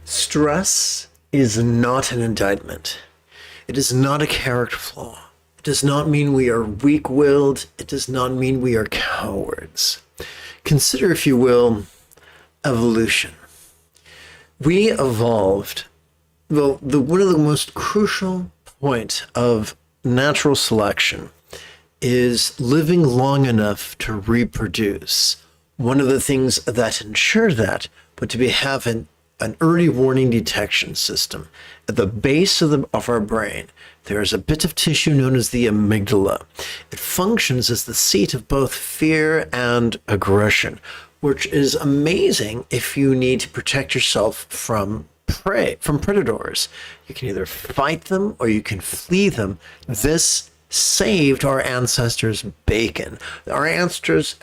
Stress is not an indictment. It is not a character flaw. It does not mean we are weak-willed. It does not mean we are cowards. Consider, if you will, evolution. We evolved. Well, one of the most crucial point of natural selection is living long enough to reproduce. One of the things that ensure that would to be having an early warning detection system. At the base of our brain, there is a bit of tissue known as the amygdala. It functions as the seat of both fear and aggression, which is amazing if you need to protect yourself from prey, from predators. You can either fight them or you can flee them. This saved our ancestors' bacon. Our ancestors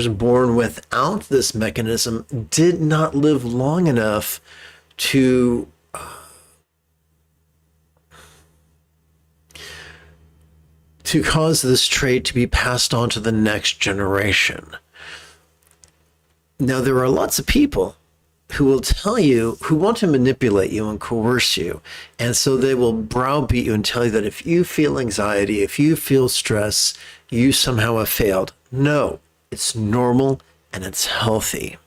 born without this mechanism did not live long enough to cause this trait to be passed on to the next generation. Now, there are lots of people who will tell you, who want to manipulate you and coerce you. And so they will browbeat you and tell you that if you feel anxiety, if you feel stress, you somehow have failed. No, it's normal and it's healthy.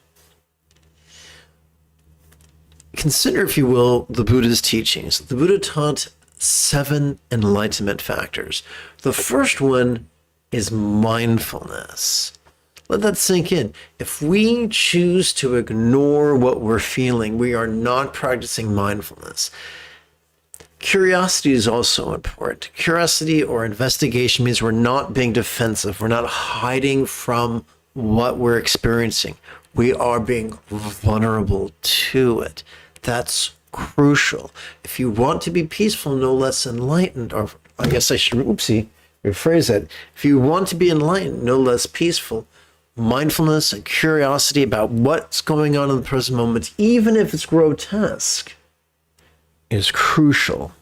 Consider, if you will, the Buddha's teachings. The Buddha taught 7 enlightenment factors. The first one is mindfulness. Let that sink in. If we choose to ignore what we're feeling, we are not practicing mindfulness. Curiosity is also important. Curiosity or investigation means we're not being defensive. We're not hiding from what we're experiencing. We are being vulnerable to it. That's crucial. If you want to be peaceful, no less enlightened, or I guess I should, rephrase that. If you want to be enlightened, no less peaceful, mindfulness and curiosity about what's going on in the present moment, even if it's grotesque, is crucial.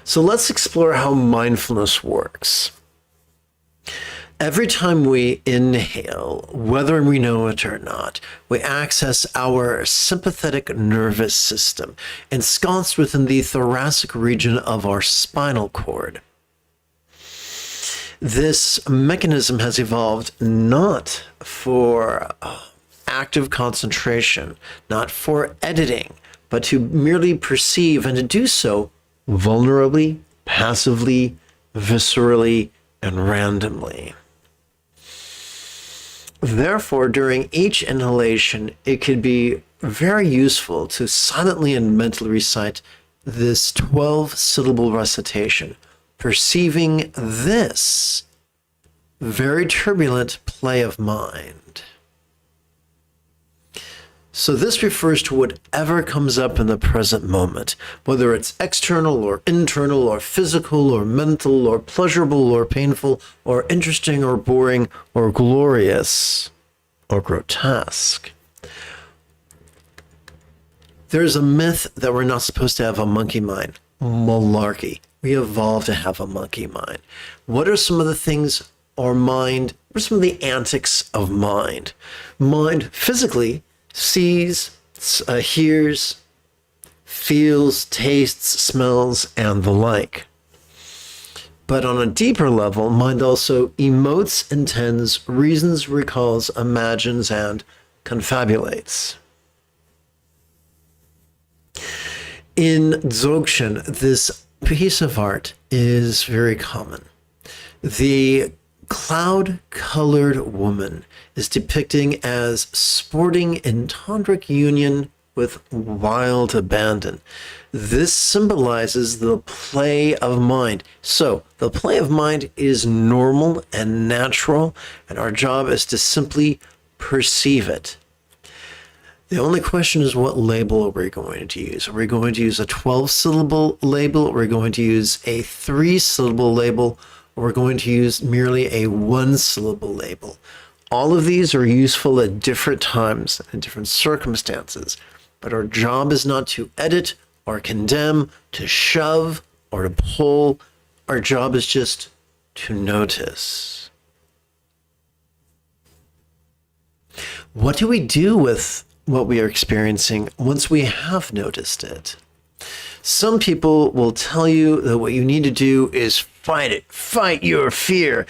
So let's explore how mindfulness works. Every time we inhale, whether we know it or not, we access our sympathetic nervous system, ensconced within the thoracic region of our spinal cord. This mechanism has evolved not for active concentration, not for editing, but to merely perceive, and to do so vulnerably, passively, viscerally, and randomly. Therefore, during each inhalation, it could be very useful to silently and mentally recite this 12-syllable recitation, perceiving this very turbulent play of mind. So this refers to whatever comes up in the present moment, whether it's external or internal or physical or mental or pleasurable or painful or interesting or boring or glorious or grotesque. There's a myth that we're not supposed to have a monkey mind. Malarkey. We evolved to have a monkey mind. What are some of the things our mind, what are some of the antics of mind? Mind physically sees, hears, feels, tastes, smells, and the like. But on a deeper level, mind also emotes, intends, reasons, recalls, imagines, and confabulates. In Dzogchen, this piece of art is very common. The cloud-colored woman is depicting as sporting in tantric union with wild abandon. This symbolizes the play of mind. So the play of mind is normal and natural, and our job is to simply perceive it. The only question is, what label are we going to use? Are we going to use a 12-syllable label? Are we going to use a 3-syllable label? Or we're going to use merely a 1-syllable label? All of these are useful at different times and different circumstances, but our job is not to edit or condemn, to shove or to pull. Our job is just to notice. What do we do with what we are experiencing once we have noticed it. Some people will tell you that what you need to do is fight it, fight your fear.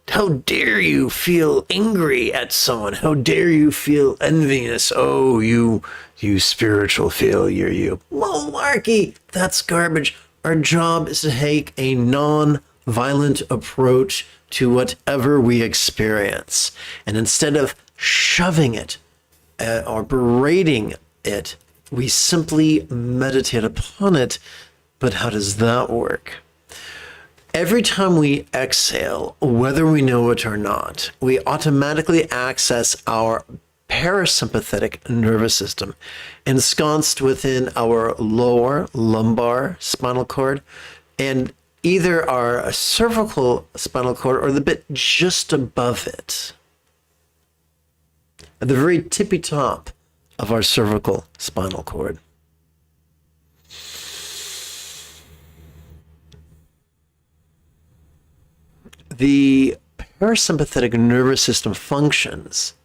How dare you feel angry at someone? How dare you feel envious? Oh, you spiritual failure, you. Malarkey, that's garbage. Our job is to take a non-violent approach to whatever we experience. And instead of shoving it or berating it, we simply meditate upon it. But how does that work? Every time we exhale, whether we know it or not, we automatically access our parasympathetic nervous system, ensconced within our lower lumbar spinal cord, and either our cervical spinal cord or the bit just above it, at the very tippy top of our cervical spinal cord. The parasympathetic nervous system functions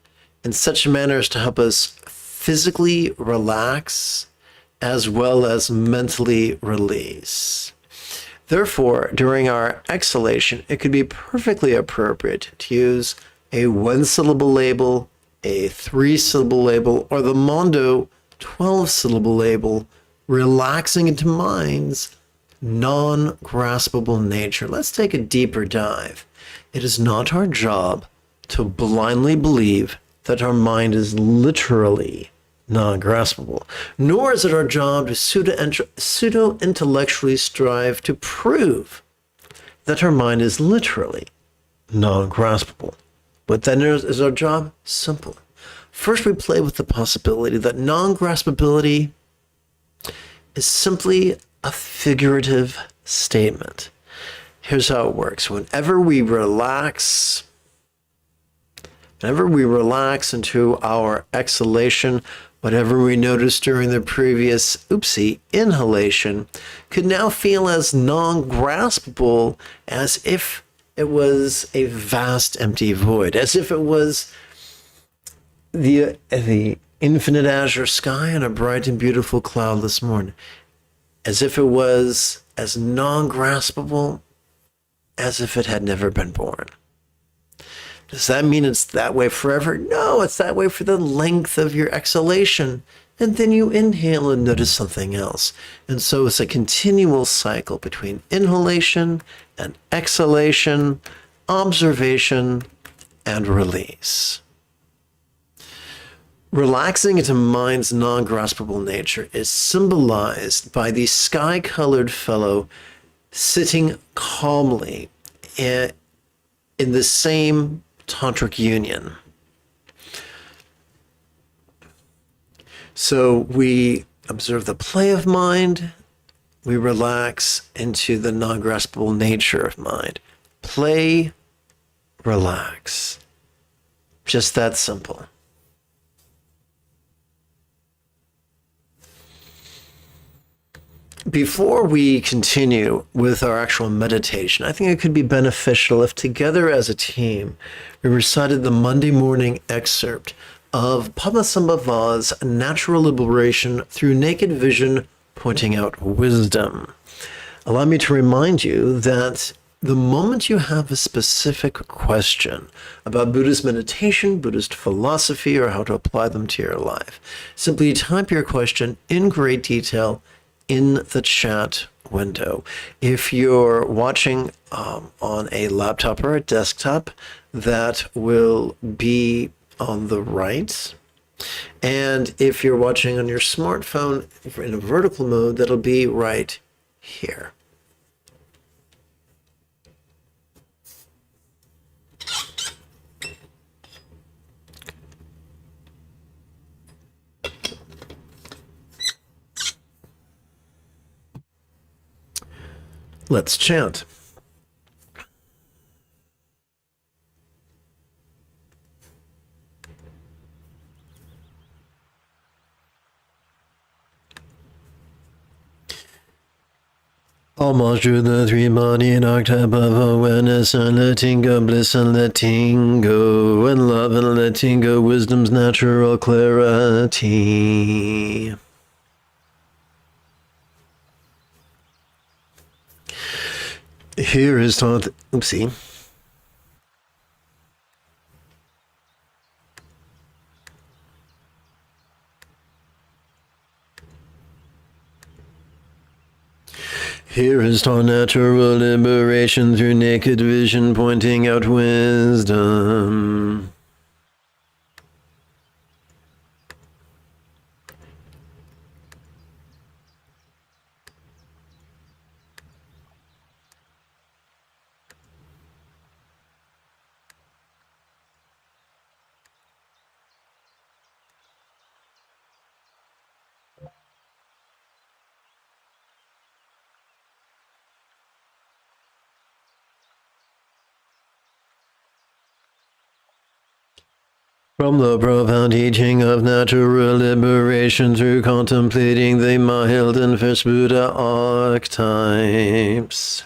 in such a manner as to help us physically relax as well as mentally release. Therefore, during our exhalation, it could be perfectly appropriate to use a 1-syllable label, a 3-syllable label, or the Mondo 12-syllable label, relaxing into mind's non-graspable nature. Let's take a deeper dive. It is not our job to blindly believe that our mind is literally non-graspable, nor is it our job to pseudo-intellectually strive to prove that our mind is literally non-graspable. What then is our job? Simple. First, we play with the possibility that non-graspability is simply a figurative statement. Here's how it works. Whenever we relax into our exhalation, whatever we noticed during the previous inhalation could now feel as non-graspable as if it was a vast empty void, as if it was the infinite azure sky and a bright and beautiful cloudless morning, as if it was as non-graspable as if it had never been born. Does that mean it's that way forever? No, it's that way for the length of your exhalation. And then you inhale and notice something else. And so it's a continual cycle between inhalation and exhalation, observation, and release. Relaxing into mind's non-graspable nature is symbolized by the sky-colored fellow sitting calmly in the same tantric union. So we observe the play of mind, we relax into the non-graspable nature of mind. Play, relax. Just that simple. Before we continue with our actual meditation, I think it could be beneficial if together as a team, we recited the Monday morning excerpt of Padmasambhava's Natural Liberation Through Naked Vision, Pointing Out Wisdom. Allow me to remind you that the moment you have a specific question about Buddhist meditation, Buddhist philosophy, or how to apply them to your life, simply type your question in great detail in the chat window. If you're watching on a laptop or a desktop, that will be on the right. And if you're watching on your smartphone in a vertical mode, that'll be right here. Let's chant. Homage to the three-bodied archetype of awareness and letting go, bliss and letting go, and love and letting go, wisdom's natural clarity. Here is taught. Oopsie. Here is taught natural liberation through naked vision, pointing out wisdom. From the profound teaching of natural liberation through contemplating the mild and first Buddha archetypes.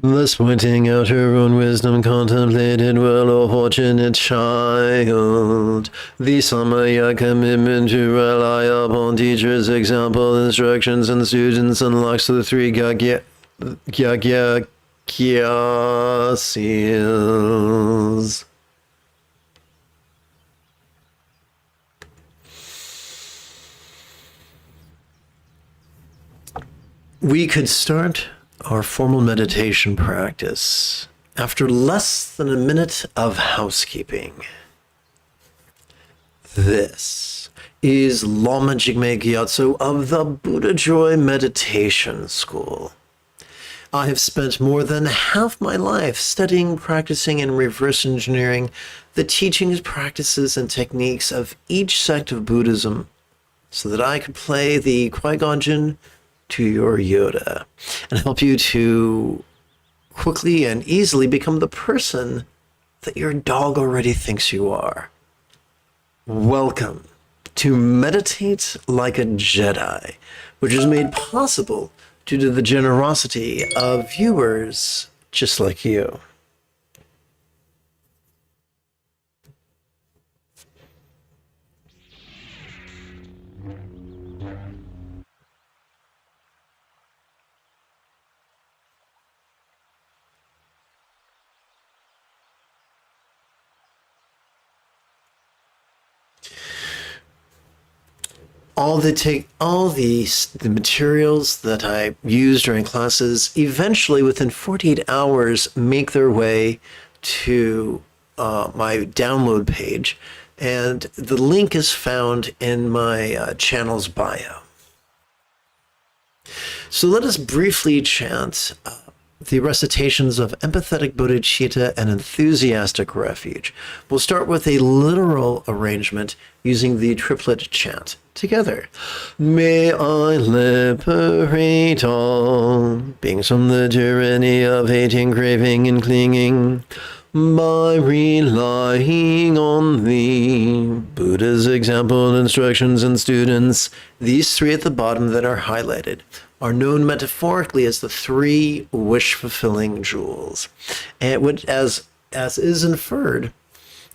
Thus pointing out her own wisdom, contemplated well, O fortunate child. The Samaya commitment to rely upon teachers' example, instructions, and students unlocks the three seals. We could start our formal meditation practice after less than a minute of housekeeping. This is Lama Jigme Gyatso of the Buddha Joy Meditation School. I have spent more than half my life studying, practicing, and reverse engineering the teachings, practices, and techniques of each sect of Buddhism so that I could play the Qui-Gon Jinn to your Yoda and help you to quickly and easily become the person that your dog already thinks you are. Welcome to Meditate Like a Jedi, which is made possible due to the generosity of viewers just like you. All the materials that I use during classes eventually within 48 hours make their way to my download page, and the link is found in my channel's bio. So let us briefly chant the recitations of empathetic bodhicitta and enthusiastic refuge. We'll start with a literal arrangement using the triplet chant together. May I liberate all beings from the tyranny of hating, craving, and clinging by relying on thee. Buddha's example, instructions, and students. These three at the bottom that are highlighted are known metaphorically as the three wish-fulfilling jewels, and which, as is inferred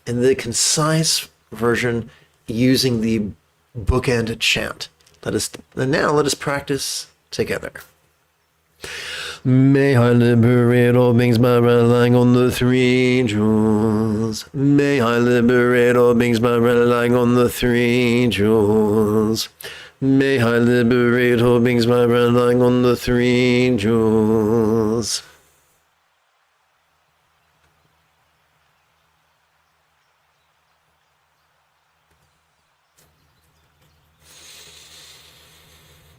in the concise version using the bookend chant. Let us practice together. May I liberate all beings by relying on the three jewels. May I liberate all beings by relying on the three jewels. May I liberate all beings by relying on the three jewels.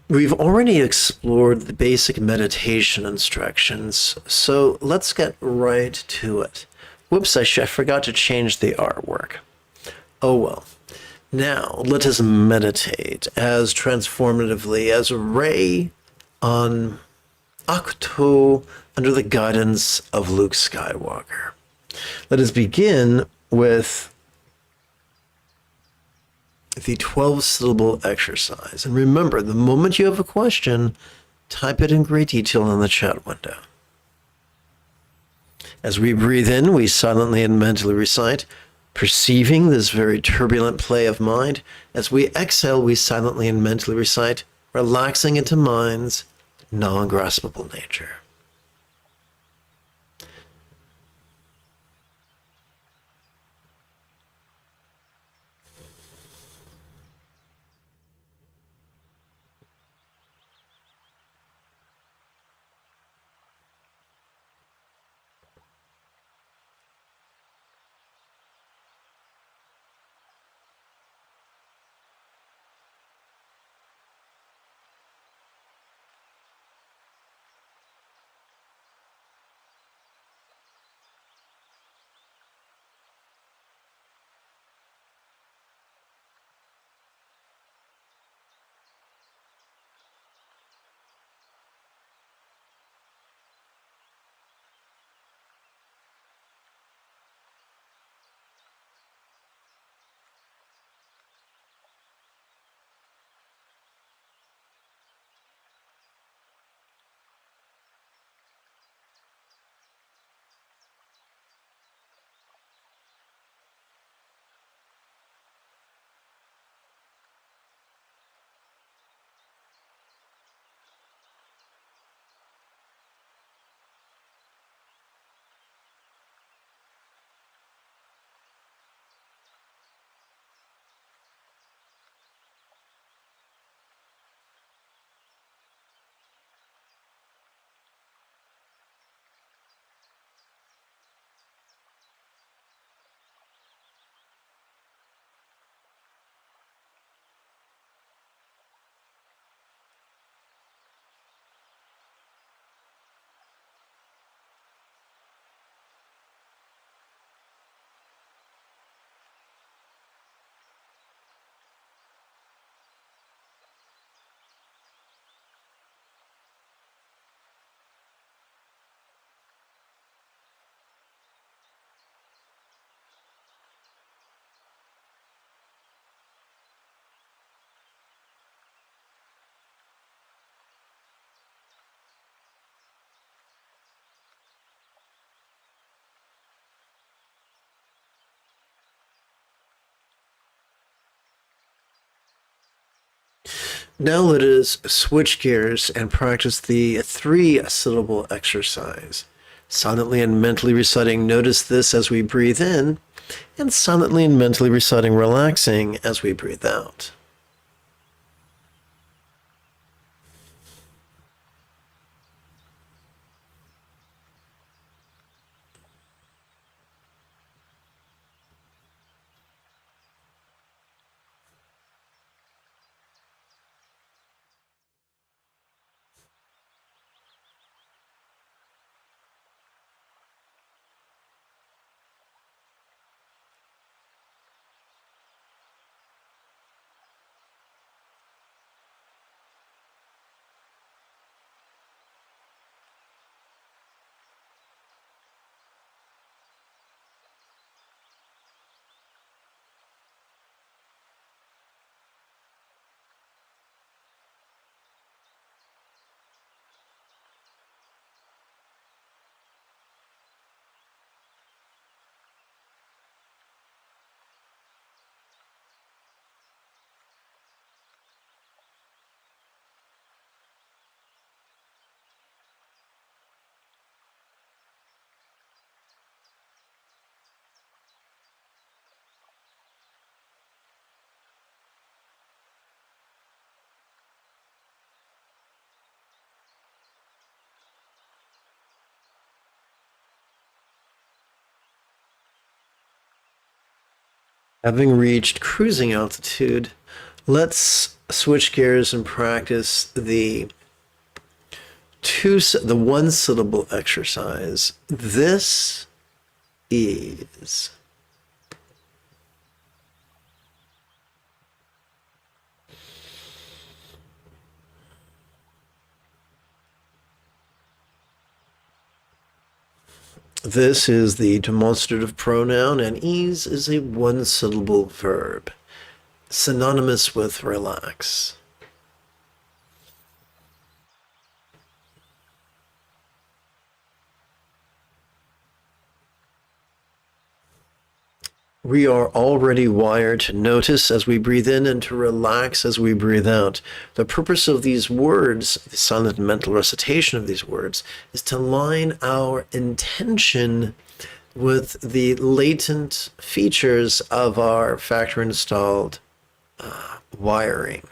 We've already explored the basic meditation instructions, so let's get right to it. Whoops, I forgot to change the artwork. Oh well. Now, let us meditate as transformatively as Rey on Ahch-To under the guidance of Luke Skywalker. Let us begin with the 12-syllable exercise. And remember, the moment you have a question, type it in great detail in the chat window. As we breathe in, we silently and mentally recite, perceiving this very turbulent play of mind. As we exhale, we silently and mentally recite, relaxing into mind's non-graspable nature. Now let us switch gears and practice the 3-syllable exercise. Silently and mentally reciting, notice this as we breathe in, and silently and mentally reciting, relaxing as we breathe out. Having reached cruising altitude, let's switch gears and practice the 1-syllable exercise. This ease. This is the demonstrative pronoun, and ease is a one-syllable verb, synonymous with relax. We are already wired to notice as we breathe in and to relax as we breathe out. The purpose of these words, the silent mental recitation of these words, is to line our intention with the latent features of our factory installed wiring.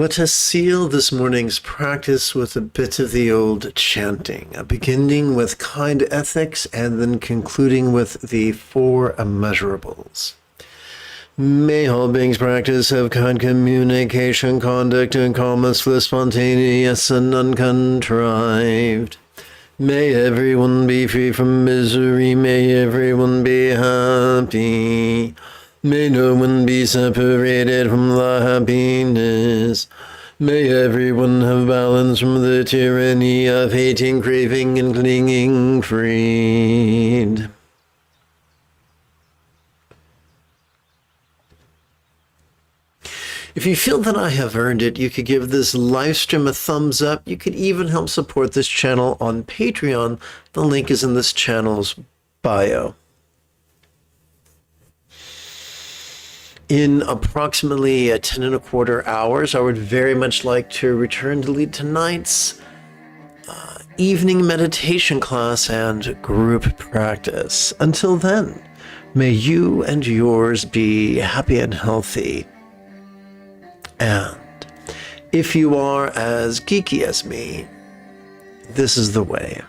Let us seal this morning's practice with a bit of the old chanting, beginning with kind ethics and then concluding with the 4 immeasurables. May all beings practice have kind communication, conduct, and calmness, for spontaneous and uncontrived. May everyone be free from misery, may everyone be happy. May no one be separated from the happiness. May everyone have balance from the tyranny of hating, craving, and clinging freed. If you feel that I have earned it, you could give this live stream a thumbs up. You could even help support this channel on Patreon. The link is in this channel's bio. In approximately 10 1/4 hours, I would very much like to return to lead tonight's evening meditation class and group practice. Until then, may you and yours be happy and healthy. And if you are as geeky as me, this is the way.